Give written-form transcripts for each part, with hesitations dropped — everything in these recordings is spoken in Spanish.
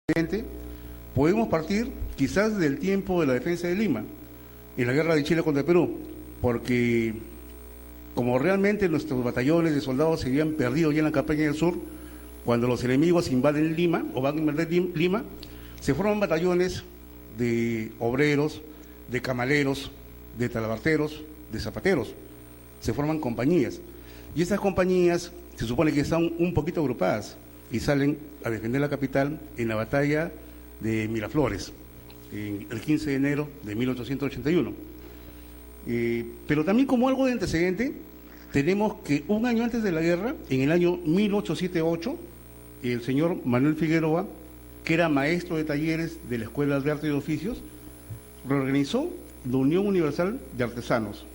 antecedente, podemos partir quizás del tiempo de la defensa de Lima, en la guerra de Chile contra el Perú, porque como realmente nuestros batallones de soldados se habían perdido ya en la campaña del sur, cuando los enemigos invaden Lima o van a invadir Lima, se forman batallones de obreros, de camaleros, de talabarteros, de zapateros, se forman compañías, y esas compañías se supone que están un poquito agrupadas y salen a defender la capital en la batalla de Miraflores, el 15 de enero de 1881. Pero también como algo de antecedente, tenemos que un año antes de la guerra, en el año 1878, el señor Manuel Figueroa, que era maestro de talleres de la Escuela de Arte y Oficios, reorganizó la Unión Universal de Artesanos.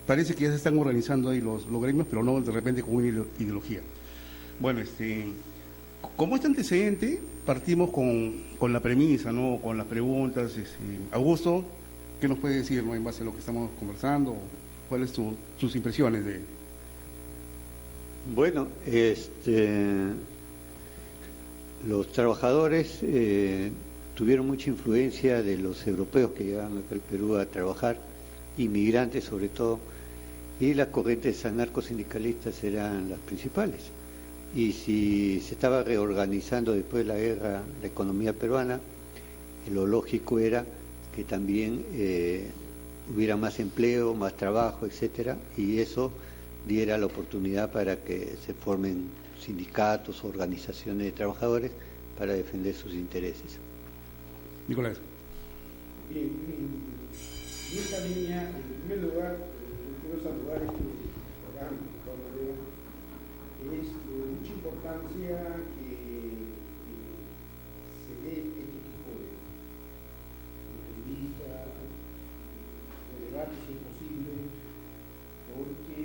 Parece que ya se están organizando ahí los gremios, pero no de repente con una ideología. Bueno, como este antecedente, partimos con la premisa, ¿no? Con las preguntas. Augusto, ¿qué nos puede decir, ¿no? En base a lo que estamos conversando? ¿Cuáles son sus impresiones de...? Bueno, los trabajadores tuvieron mucha influencia de los europeos que llegaban acá al Perú a trabajar, inmigrantes sobre todo, y las corrientes anarcosindicalistas eran las principales. Y si se estaba reorganizando después de la guerra la economía peruana, lo lógico era que también hubiera más empleo, más trabajo, etcétera, y eso diera la oportunidad para que se formen sindicatos, organizaciones de trabajadores para defender sus intereses. Nicolás. Bien, en esta línea, en primer lugar, quiero saludar este programa, de todas maneras. Es de mucha importancia que se dé este tipo de entrevistas, de debates, si es posible, porque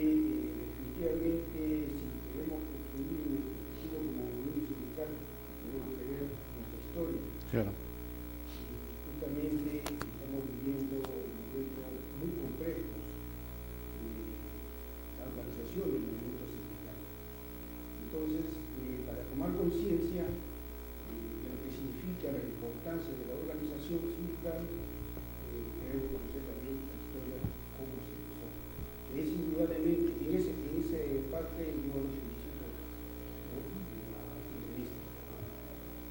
definitivamente si queremos construir un objetivo como movimiento sindical, tenemos que ver nuestra historia. Claro. Justamente estamos viviendo momentos muy complejos de la organización del movimiento sindical. Entonces, para tomar conciencia de lo que significa la importancia de la organización sindical, debemos conocer también la historia, cómo se empezó. Es indudablemente, en esa parte yo lo felicito, ¿no? La entrevista,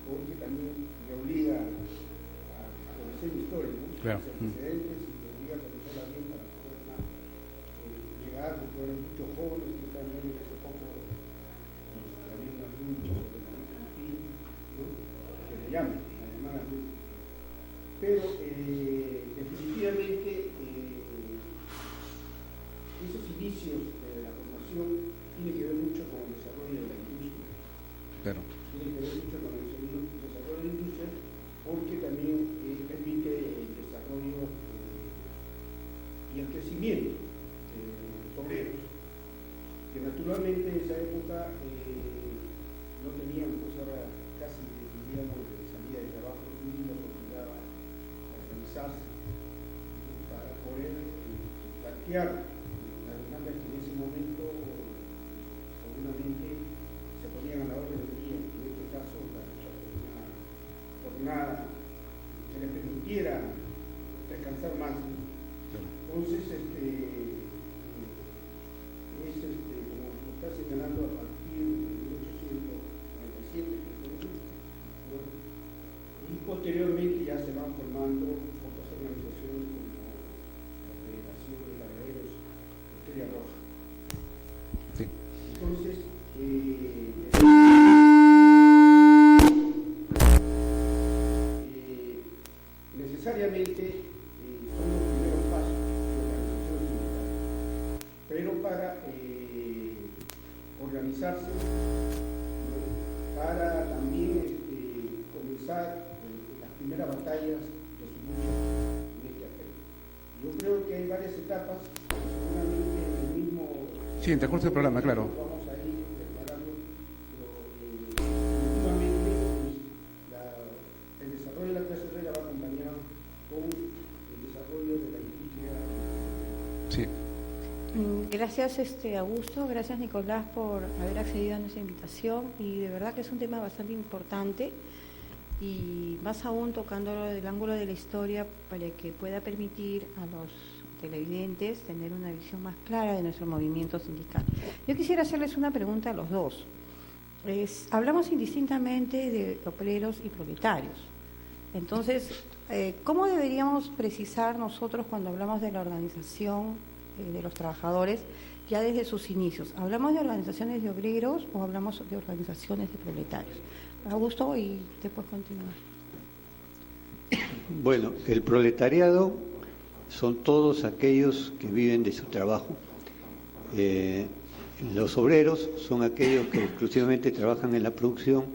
porque también me obliga a conocer mi historia, ¿no? Claro. Los antecedentes y me obliga a conocerla bien para poder llegar, porque eran muchos jóvenes que también hace poco también algún ¿no? Que me llamen, me llamaban a mí. Pero definitivamente esos inicios de la formación tienen que ver mucho con el desarrollo de la industria. Claro. Tiene que ver mucho con el desarrollo de la industria, porque también permite el desarrollo y el crecimiento de los obreros, que naturalmente en esa época no tenían, pues ahora casi diríamos de salida de trabajo, los obligaba a organizarse para poder plantear las demandas que en ese momento seguramente se ponían a la orden del día, en este caso la una jornada que les permitiera descansar más. Entonces, como lo está señalando, a partir de 1897, ¿no? Y posteriormente ya se van formando otras organizaciones como la Federación de Carreros Estrella Roja. Sí. Entonces, necesariamente son los primeros pasos de organización sindical, pero para organizarse, ¿no? Para también comenzar las primeras batallas de su lucha en este aspecto. Yo creo que hay varias etapas, seguramente el mismo... Sí, en el curso del programa, claro. Vamos a ir preparando, pero últimamente el desarrollo de la clase obrera va acompañado con el desarrollo de la industria. Sí. Gracias Augusto, gracias Nicolás por haber accedido a nuestra invitación, y de verdad que es un tema bastante importante y más aún tocándolo del ángulo de la historia para que pueda permitir a los televidentes tener una visión más clara de nuestro movimiento sindical. Yo quisiera hacerles una pregunta a los dos. Hablamos indistintamente de obreros y proletarios. Entonces, ¿cómo deberíamos precisar nosotros cuando hablamos de la organización de los trabajadores ya desde sus inicios? ¿Hablamos de organizaciones de obreros o hablamos de organizaciones de proletarios? Augusto, y después continuar. Bueno, el proletariado son todos aquellos que viven de su trabajo. Los obreros son aquellos que exclusivamente trabajan en la producción,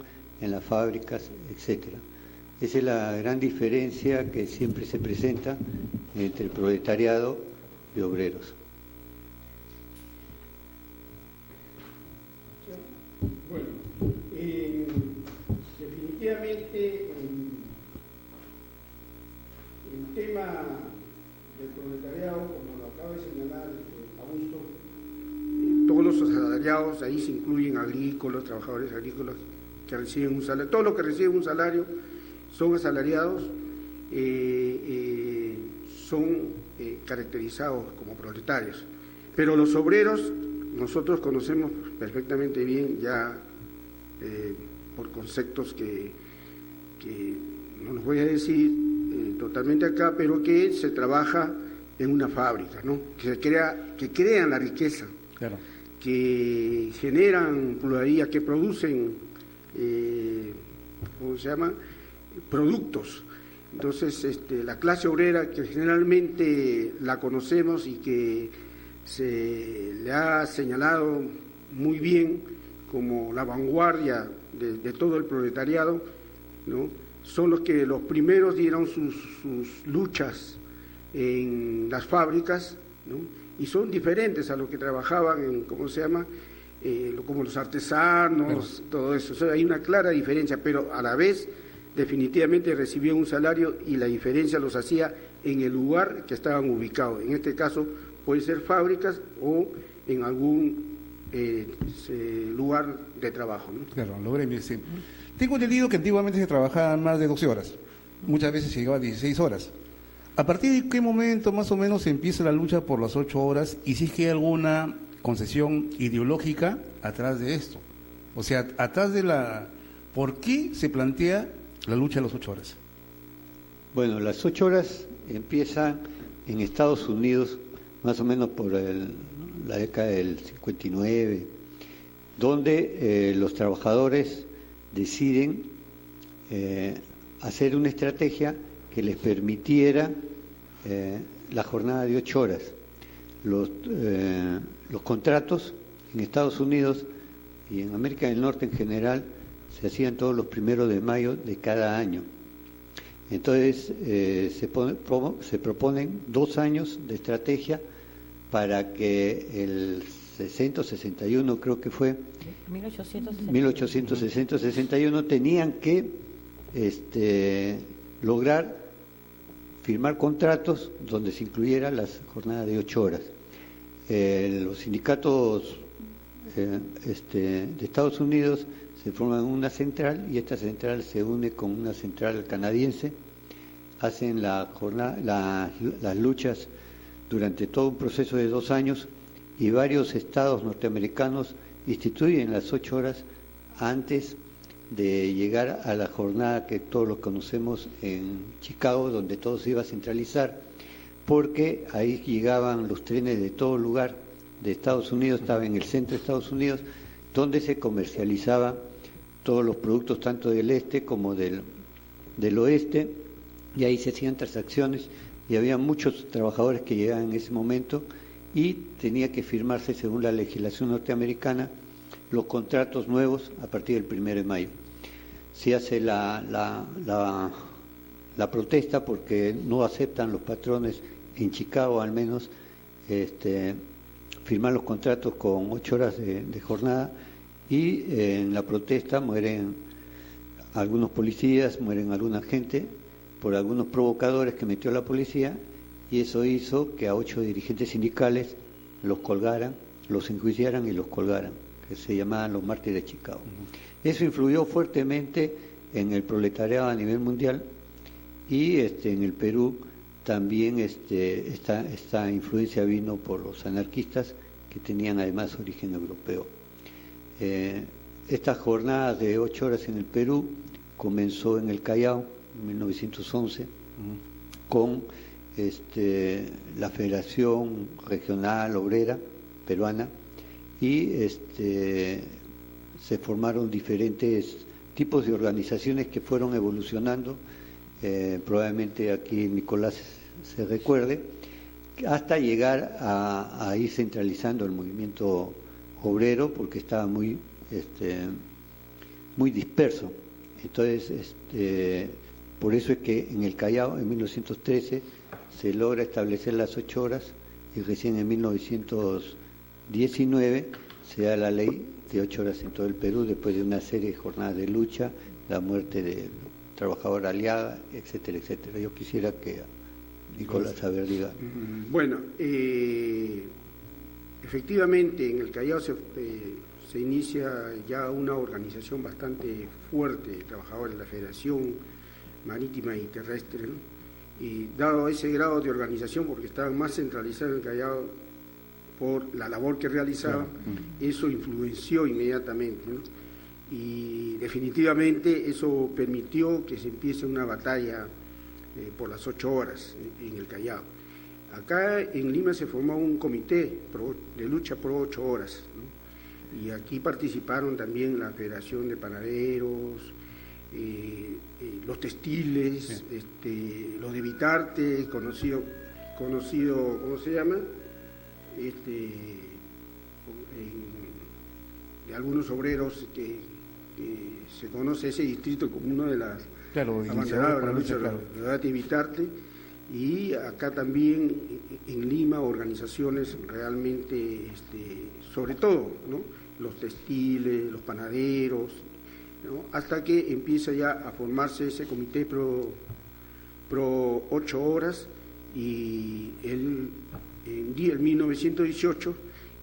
en las fábricas, etcétera. Esa es la gran diferencia que siempre se presenta entre el proletariado y obreros. Bueno, definitivamente el tema del proletariado, como lo acaba de señalar Augusto, todos los asalariados, ahí se incluyen agrícolas, trabajadores agrícolas que reciben un salario, todo lo que reciben un salario son asalariados, son caracterizados como proletarios. Pero los obreros, nosotros conocemos perfectamente bien ya por conceptos que no los voy a decir totalmente acá, pero que se trabaja en una fábrica, ¿no? Que crean la riqueza, Claro. que generan pluralidad, que producen, ¿cómo se llama?, productos. Entonces, la clase obrera, que generalmente la conocemos y que se le ha señalado muy bien como la vanguardia de todo el proletariado, ¿no?, son los que los primeros dieron sus luchas en las fábricas, ¿no?, y son diferentes a los que trabajaban en, ¿cómo se llama?, como los artesanos, todo eso. O sea, hay una clara diferencia, pero a la vez definitivamente recibían un salario y la diferencia los hacía en el lugar que estaban ubicados. En este caso puede ser fábricas o en algún lugar de trabajo, ¿no? Claro, lo gremios, sí. Tengo entendido que antiguamente se trabajaban más de 12 horas, muchas veces se llegaba a 16 horas. ¿A partir de qué momento más o menos empieza la lucha por las 8 horas y si es que hay alguna concesión ideológica atrás de esto? O sea, atrás de ¿por qué se plantea la lucha de las 8 horas? Bueno, las 8 horas empiezan en Estados Unidos más o menos por la década del 59, donde los trabajadores deciden hacer una estrategia que les permitiera la jornada de 8 horas. Los contratos en Estados Unidos y en América del Norte en general se hacían todos los 1 de mayo de cada año. Entonces se proponen 2 años de estrategia para que el 61 creo que fue 1861 tenían que lograr firmar contratos donde se incluyera las jornadas de 8 horas. Los sindicatos de Estados Unidos se forman una central y esta central se une con una central canadiense, hacen las luchas durante todo un proceso de 2 años y varios estados norteamericanos instituyen las 8 horas antes de llegar a la jornada que todos lo conocemos en Chicago, donde todo se iba a centralizar, porque ahí llegaban los trenes de todo lugar de Estados Unidos, estaba en el centro de Estados Unidos, donde se comercializaban todos los productos tanto del este como del oeste, y ahí se hacían transacciones y había muchos trabajadores que llegaban en ese momento y tenía que firmarse según la legislación norteamericana los contratos nuevos a partir del 1 de mayo. Se hace la protesta porque no aceptan los patrones en Chicago al menos firmar los contratos con 8 horas de jornada y en la protesta mueren algunos policías, mueren alguna gente por algunos provocadores que metió la policía y eso hizo que a 8 dirigentes sindicales los colgaran, los enjuiciaran y los colgaran, que se llamaban los mártires de Chicago. Eso influyó fuertemente en el proletariado a nivel mundial, y en el Perú también esta influencia vino por los anarquistas que tenían además origen europeo. Estas jornadas de 8 horas en el Perú comenzó en el Callao en 1911 con la Federación Regional Obrera Peruana, y se formaron diferentes tipos de organizaciones que fueron evolucionando. Probablemente aquí Nicolás se recuerde, hasta llegar a ir centralizando el movimiento obrero, porque estaba muy disperso. Entonces, por eso es que en el Callao, en 1913, se logra establecer las 8 horas, y recién en 1919 se da la ley de 8 horas en todo el Perú, después de una serie de jornadas de lucha, la muerte del trabajador Aliaga, etcétera, etcétera. Yo quisiera que Nicolás Haber diga. Bueno, efectivamente en el Callao se inicia ya una organización bastante fuerte de trabajadores de la Federación Marítima y Terrestre, ¿no? Y dado ese grado de organización, porque estaban más centralizados en el Callao por la labor que realizaban, eso influenció inmediatamente, ¿no? Y definitivamente eso permitió que se empiece una batalla por las 8 horas en el Callao. Acá en Lima se formó un comité de lucha por 8 horas, ¿no? Y aquí participaron también la Federación de Panaderos, los textiles, los de Vitarte, conocido, ¿cómo se llama? De algunos obreros que se conoce ese distrito como uno de las abanderadas de la lucha, de Vitarte. Y acá también en Lima organizaciones realmente, sobre todo, ¿no? Los textiles, los panaderos, ¿no? Hasta que empieza ya a formarse ese comité pro 8 horas, y en 1918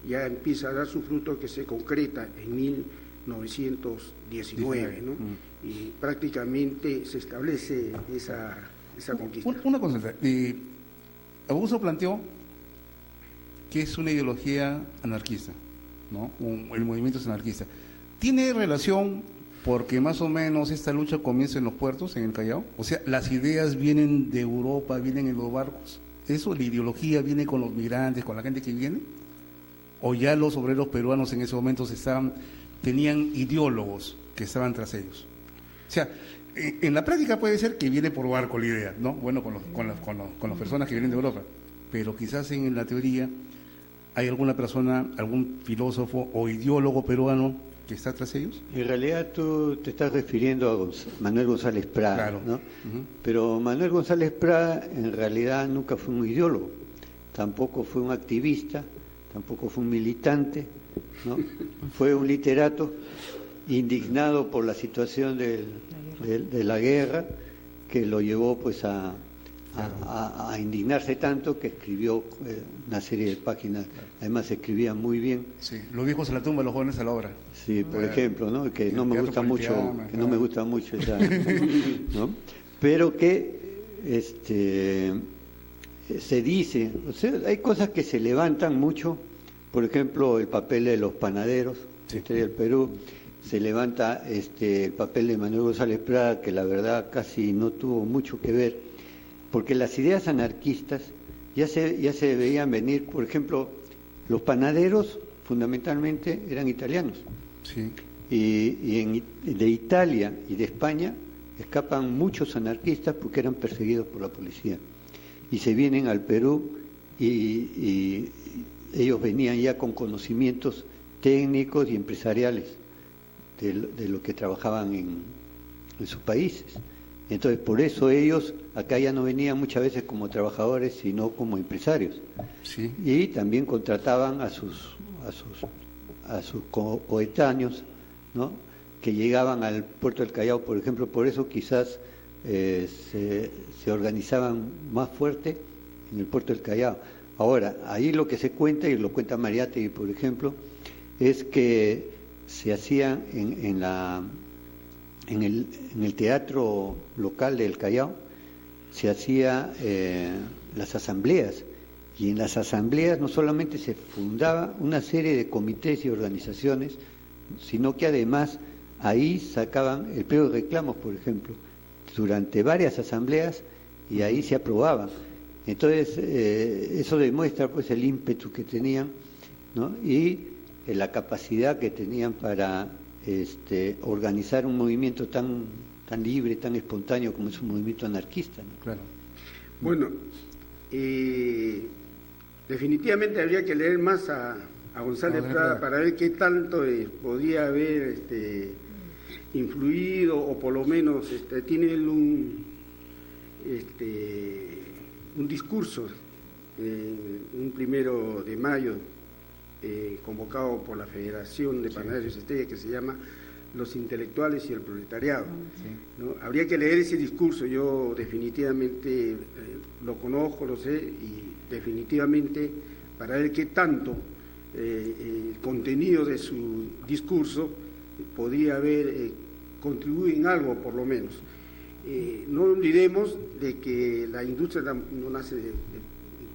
ya empieza a dar su fruto, que se concreta en 1919, ¿no? Y prácticamente se establece esa conquista. Una consulta. Augusto planteó que es una ideología anarquista, ¿no? El movimiento es anarquista. ¿Tiene relación porque más o menos esta lucha comienza en los puertos, en el Callao? O sea, las ideas vienen de Europa, vienen en los barcos. ¿Eso, la ideología viene con los migrantes, con la gente que viene? ¿O ya los obreros peruanos en ese momento tenían ideólogos que estaban tras ellos? O sea, en la práctica puede ser que viene por barco la idea, ¿no? Bueno, con las personas que vienen de Europa, pero quizás en la teoría hay alguna persona, algún filósofo o ideólogo peruano que está tras ellos. En realidad tú te estás refiriendo a Manuel González Prada, claro, ¿no? Pero Manuel González Prada en realidad nunca fue un ideólogo, tampoco fue un activista, tampoco fue un militante, ¿no? Fue un literato indignado por la situación de la guerra, que lo llevó pues a indignarse tanto que escribió una serie de páginas. Además escribía muy bien. Sí, los viejos a la tumba, los jóvenes a la obra. Sí, por ejemplo, ¿no? Que no me gusta mucho, no me gusta mucho esa, ¿no? Pero que se dice, o sea, hay cosas que se levantan mucho, por ejemplo, el papel de los panaderos, del Perú. Se levanta el papel de Manuel González Prada, que la verdad casi no tuvo mucho que ver, porque las ideas anarquistas ya se veían venir. Por ejemplo, los panaderos fundamentalmente eran italianos, sí. y de Italia y de España escapan muchos anarquistas porque eran perseguidos por la policía, y se vienen al Perú, y ellos venían ya con conocimientos técnicos y empresariales de lo que trabajaban en sus países. Entonces, por eso ellos acá ya no venían muchas veces como trabajadores, sino como empresarios. Sí. Y también contrataban a sus coetáneos, ¿no? Que llegaban al puerto del Callao, por ejemplo. Por eso quizás se organizaban más fuerte en el puerto del Callao. Ahora, ahí lo que se cuenta, y lo cuenta Mariátegui, por ejemplo, es que se hacían en la en el teatro local del Callao se hacía las asambleas, y en las asambleas no solamente se fundaba una serie de comités y organizaciones, sino que además ahí sacaban el pliego de reclamos, por ejemplo, durante varias asambleas, y ahí se aprobaban. Entonces, eso demuestra pues el ímpetu que tenían, ¿no? Y la capacidad que tenían para organizar un movimiento tan libre, tan espontáneo como es un movimiento anarquista, ¿no? Claro. Bueno, definitivamente habría que leer más a González Prada para ver qué tanto podía haber influido, o por lo menos tiene él un discurso, un 1 de mayo, convocado por la Federación de Panaderos Estrella, que se llama Los Intelectuales y el Proletariado. Sí. ¿No? Habría que leer ese discurso. Yo definitivamente lo conozco, lo sé, y definitivamente para ver qué tanto el contenido de su discurso podría haber contribuido en algo, por lo menos. No olvidemos de que la industria no nace de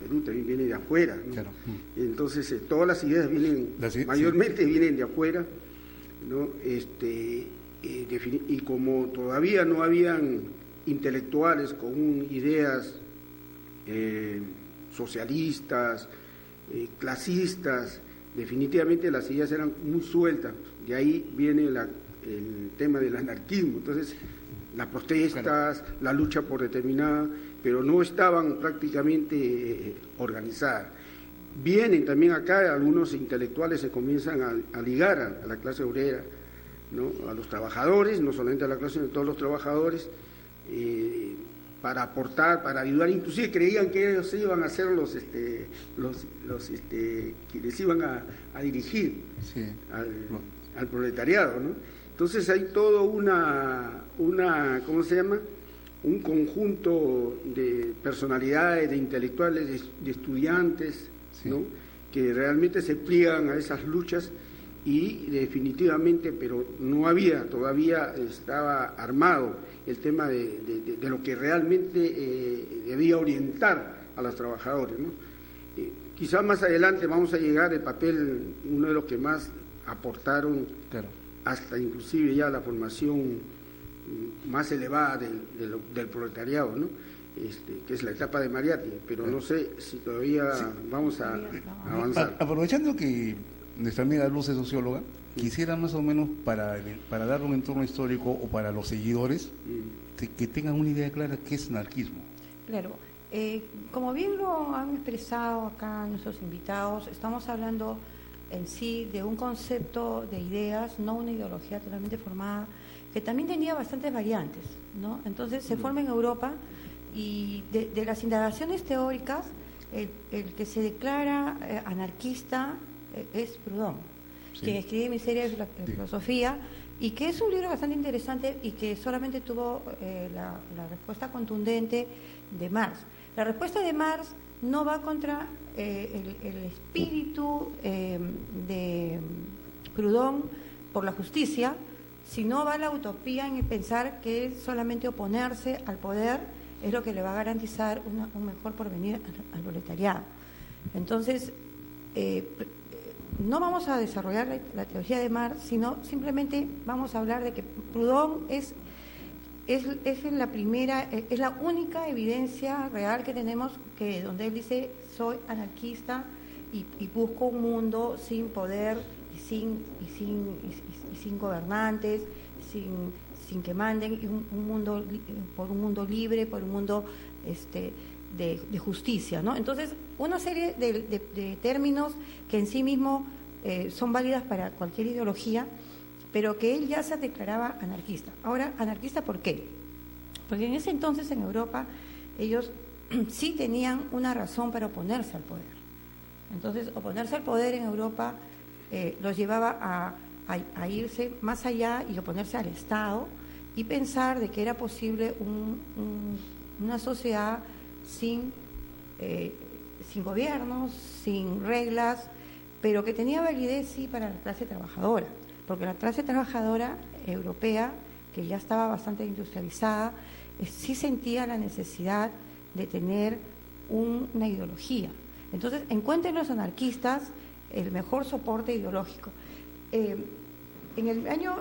Perú, también viene de afuera, ¿no? Claro. Entonces todas las ideas mayormente vienen de afuera, ¿no? Y como todavía no habían intelectuales con ideas socialistas, clasistas, definitivamente las ideas eran muy sueltas. De ahí viene el tema del anarquismo. Entonces, las protestas, la lucha por determinada, pero no estaban prácticamente organizadas. Vienen también acá, algunos intelectuales se comienzan a ligar a la clase obrera, ¿no? A los trabajadores, no solamente a la clase, sino a todos los trabajadores, para aportar, para ayudar. Inclusive creían que ellos iban a ser los quienes iban a dirigir sí. al proletariado, ¿no? Entonces hay todo una ¿cómo se llama? Un conjunto de personalidades, de intelectuales, de estudiantes, sí. ¿no? Que realmente se pliegan a esas luchas, y definitivamente, pero no había, todavía estaba armado el tema de lo que realmente debía orientar a los trabajadores, ¿no? Quizás más adelante vamos a llegar al papel, uno de los que más aportaron, claro, hasta inclusive ya la formación más elevada del proletariado, ¿no? Que es la etapa de Mariátegui, pero no sé si todavía sí. Vamos a avanzar. Aprovechando que nuestra amiga Luz es socióloga, quisiera más o menos para dar un entorno histórico o para los seguidores que tengan una idea clara qué es anarquismo. Claro, como bien lo han expresado acá nuestros invitados, estamos hablando en sí de un concepto de ideas, no una ideología totalmente formada, que también tenía bastantes variantes, ¿no? Entonces se forma en Europa, y de las indagaciones teóricas, el que se declara anarquista es Proudhon, sí, quien escribe Miseria de Filosofía, y que es un libro bastante interesante y que solamente tuvo la respuesta contundente de Marx. La respuesta de Marx no va contra el espíritu de Proudhon por la justicia, sino va a la utopía en el pensar que solamente oponerse al poder es lo que le va a garantizar un mejor porvenir al proletariado. Entonces, no vamos a desarrollar la teología de Marx, sino simplemente vamos a hablar de que Proudhon es la única evidencia real que tenemos, que donde él dice: soy anarquista y busco un mundo sin poder y sin gobernantes, sin que manden, y por un mundo libre, por un mundo de justicia, ¿no? Entonces, una serie de términos que en sí mismo son válidas para cualquier ideología, pero que él ya se declaraba anarquista. Ahora, ¿anarquista por qué? Porque en ese entonces en Europa ellos sí tenían una razón para oponerse al poder. Entonces, oponerse al poder en Europa los llevaba a irse más allá y oponerse al Estado, y pensar de que era posible una sociedad sin gobiernos, sin reglas, pero que tenía validez sí para la clase trabajadora, porque la clase trabajadora europea que ya estaba bastante industrializada, sí sentía la necesidad de tener una ideología. Entonces, encuentren los anarquistas el mejor soporte ideológico. En el año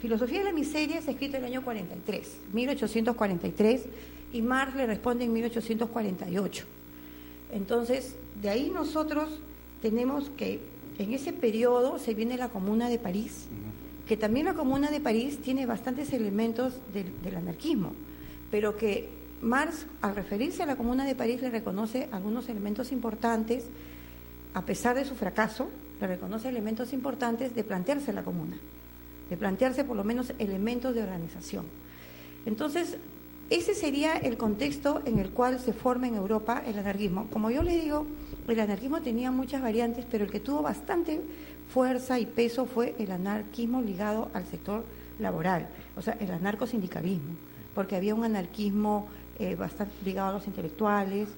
Filosofía de la Miseria se ha escrito en el año 43, 1843, y Marx le responde en 1848. Entonces, de ahí nosotros tenemos que en ese periodo se viene la Comuna de París, que también la Comuna de París tiene bastantes elementos del anarquismo, pero que Marx, al referirse a la Comuna de París, le reconoce algunos elementos importantes, a pesar de su fracaso, le reconoce elementos importantes de plantearse la comuna, de plantearse por lo menos elementos de organización. Entonces, ese sería el contexto en el cual se forma en Europa el anarquismo. Como yo le digo, el anarquismo tenía muchas variantes, pero el que tuvo bastante fuerza y peso fue el anarquismo ligado al sector laboral, o sea, el anarcosindicalismo, porque había un anarquismo bastante ligado a los intelectuales,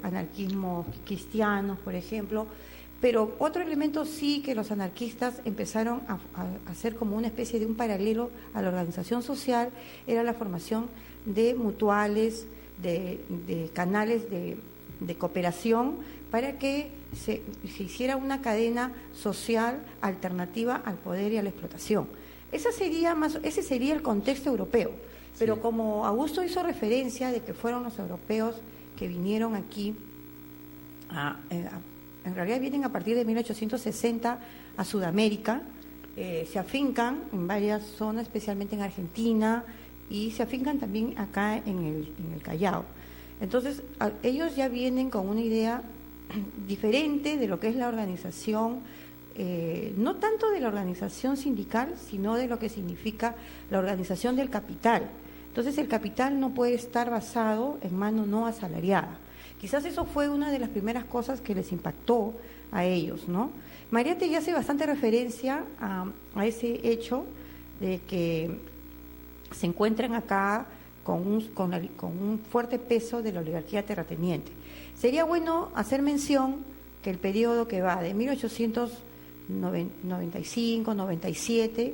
anarquismo cristianos, por ejemplo, pero otro elemento sí que los anarquistas empezaron a hacer como una especie de un paralelo a la organización social, era la formación de mutuales, de canales de cooperación, para que se hiciera una cadena social alternativa al poder y a la explotación. Ese sería el contexto europeo. Pero como Augusto hizo referencia de que fueron los europeos que vinieron aquí, en realidad vienen a partir de 1860 a Sudamérica, se afincan en varias zonas, especialmente en Argentina, y se afincan también acá en el Callao. Entonces, ellos ya vienen con una idea diferente de lo que es la organización, no tanto de la organización sindical, sino de lo que significa la organización del capital. Entonces, el capital no puede estar basado en mano no asalariada. Quizás eso fue una de las primeras cosas que les impactó a ellos, ¿no? Mariátegui ya hace bastante referencia a ese hecho de que se encuentran acá con un fuerte peso de la oligarquía terrateniente. Sería bueno hacer mención que el periodo que va de 1895, 97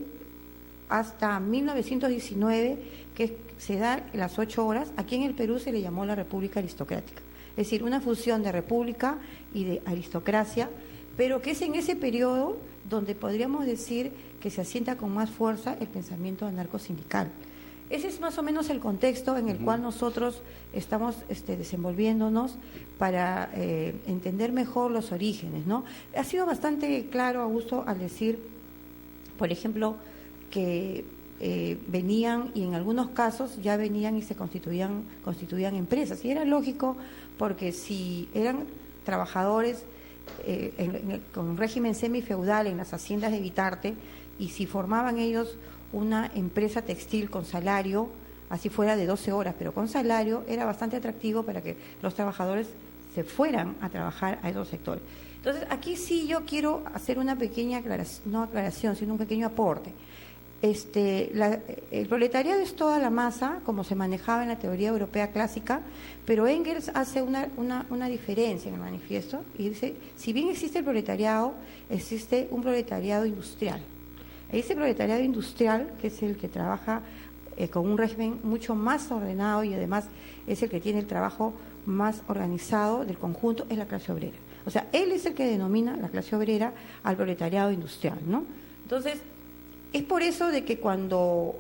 hasta 1919, que se da las 8 horas, aquí en el Perú se le llamó la República Aristocrática. Es decir, una fusión de república y de aristocracia, pero que es en ese periodo donde podríamos decir que se asienta con más fuerza el pensamiento anarcosindical. Ese es más o menos el contexto en el cual nosotros estamos desenvolviéndonos para entender mejor los orígenes, ¿no? Ha sido bastante claro, Augusto, al decir, por ejemplo, que venían, y en algunos casos ya venían y se constituían empresas. Y era lógico, porque si eran trabajadores con un régimen semifeudal en las haciendas de Vitarte, y si formaban ellos una empresa textil con salario, así fuera de 12 horas, pero con salario, era bastante atractivo para que los trabajadores se fueran a trabajar a esos sectores. Entonces, aquí sí yo quiero hacer una pequeña aclaración, no aclaración, sino un pequeño aporte. El proletariado es toda la masa, como se manejaba en la teoría europea clásica, pero Engels hace una diferencia en el manifiesto y dice, si bien existe el proletariado, existe un proletariado industrial. Ese proletariado industrial, que es el que trabaja con un régimen mucho más ordenado y además es el que tiene el trabajo más organizado del conjunto, es la clase obrera. O sea, él es el que denomina la clase obrera al proletariado industrial, ¿no? Entonces, es por eso de que cuando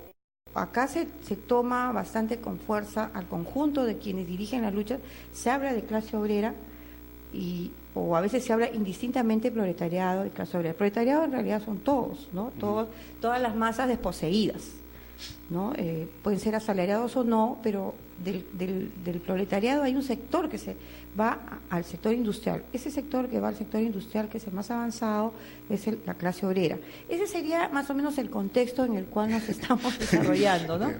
acá se toma bastante con fuerza al conjunto de quienes dirigen la lucha, se habla de clase obrera o a veces se habla indistintamente proletariado y clase obrera. El proletariado en realidad son todos, ¿no? Todas las masas desposeídas, ¿no? Pueden ser asalariados o no, pero del proletariado hay un sector que se va al sector industrial. Ese sector que va al sector industrial, que es el más avanzado, es la clase obrera. Ese sería más o menos el contexto en el cual nos estamos desarrollando, ¿no?